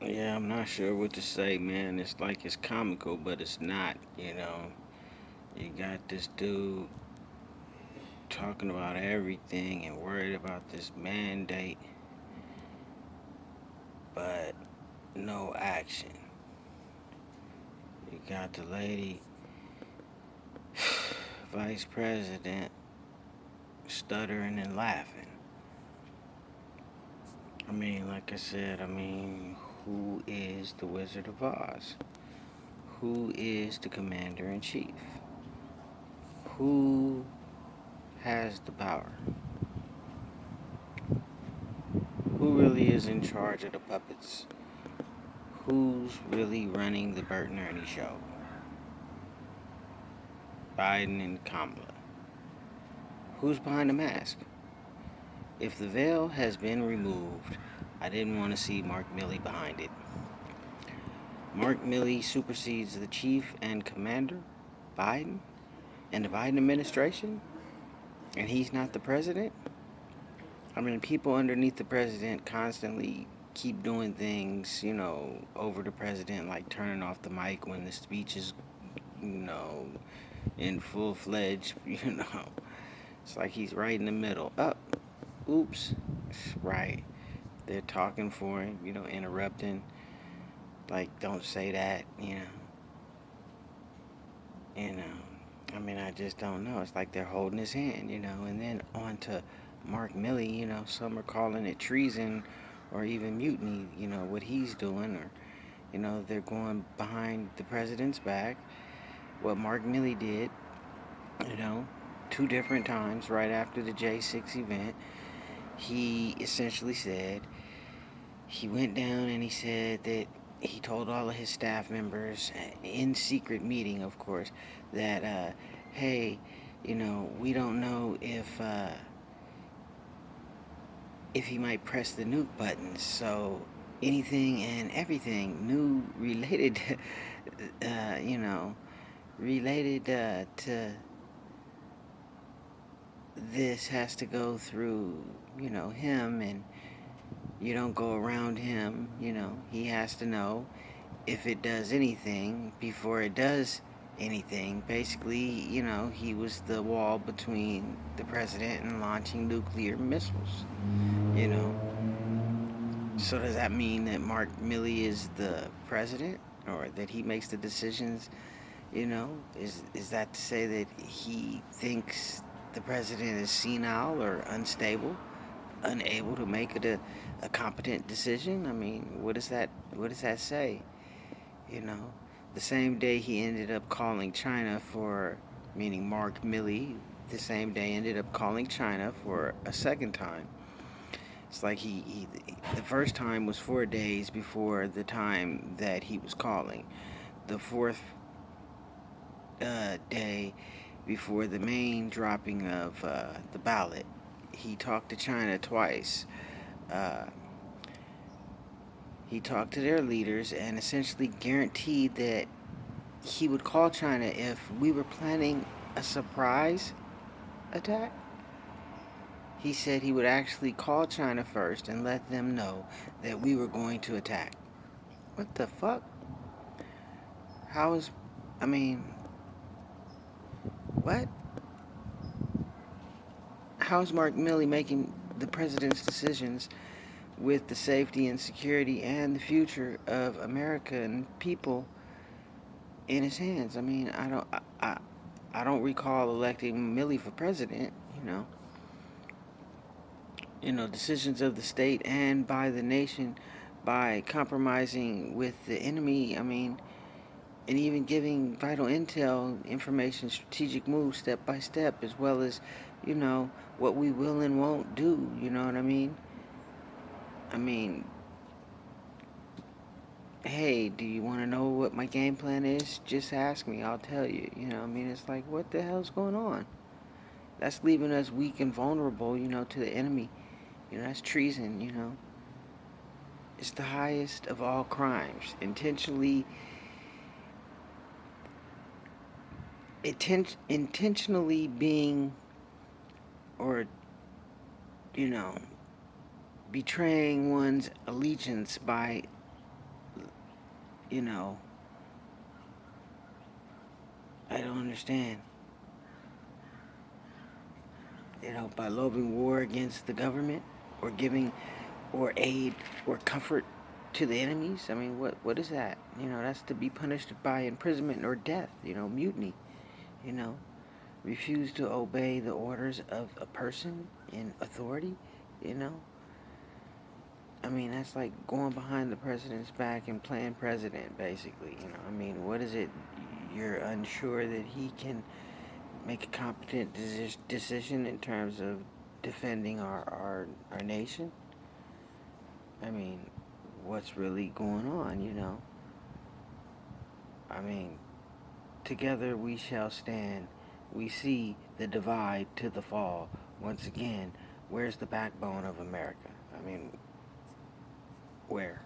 Yeah, I'm not sure what to say, man. It's like it's comical, but it's not, You got this dude talking about everything and worried about this mandate, but no action. You got the lady, vice president, stuttering and laughing. I mean, like I said, who is the Wizard of Oz? Who is the commander in chief? Who has the power? Who really is in charge of the puppets? Who's really running the Bert and Ernie show? Biden and Kamala. Who's behind the mask? If the veil has been removed, I didn't want to see Mark Milley behind it. Mark Milley supersedes the chief and commander, Biden, and the Biden administration, and he's not the president? I mean, people underneath the president constantly keep doing things, over the president, like turning off the mic when the speech is, you know, in full fledged, It's like he's right in the middle. Up. Oops. Right. They're talking for him, interrupting. Like, don't say that, You know. I just don't know. It's like they're holding his hand, And then on to Mark Milley, some are calling it treason or even mutiny, what he's doing. Or, they're going behind the president's back. What Mark Milley did, you know, two different times right after the J6 event, he essentially said, he went down and he said that he told all of his staff members in secret meeting, of course, that, hey, we don't know if he might press the nuke buttons. So anything and everything new related, related to this has to go through, him, and you don't go around him. He has to know if it does anything before it does anything. Basically, he was the wall between the president and launching nuclear missiles, you know. So does that mean that Mark Milley is the president, or that he makes the decisions? Is that to say that he thinks the president is senile or unstable, unable to make a competent decision? What does that say? You know, the same day he ended up calling China for, meaning Mark Milley, the same day ended up calling China for a second time. It's like the first time was 4 days before the time that he was calling. The fourth day before the main dropping of the ballot, he talked to China twice. Uh, he talked to their leaders and essentially guaranteed that he would call China if we were planning a surprise attack. He said he would actually call China first and let them know that we were going to attack. What the fuck? How is, I mean, what? How is Mark Milley making the president's decisions with the safety and security and the future of American people in his hands? I don't recall electing Milley for president, decisions of the state and by the nation by compromising with the enemy. And even giving vital intel, information, strategic moves step by step, as well as, what we will and won't do. You know what I mean? I mean, hey, do you want to know what my game plan is? Just ask me, I'll tell you. It's like, what the hell's going on? That's leaving us weak and vulnerable, to the enemy. That's treason. It's the highest of all crimes. Intentionally being, or, you know, betraying one's allegiance by you know, I don't understand. By lobbying war against the government or giving or aid or comfort to the enemies. I mean, what is that? That's to be punished by imprisonment or death. Mutiny. You know, refuse to obey the orders of a person in authority. You know, I mean, that's like going behind the president's back and playing president, basically. I mean, what is it? You're unsure that he can make a competent decision in terms of defending our nation? I mean, what's really going on? I mean, together we shall stand. We see the divide to the fall. Once again, where's the backbone of America? I mean, where?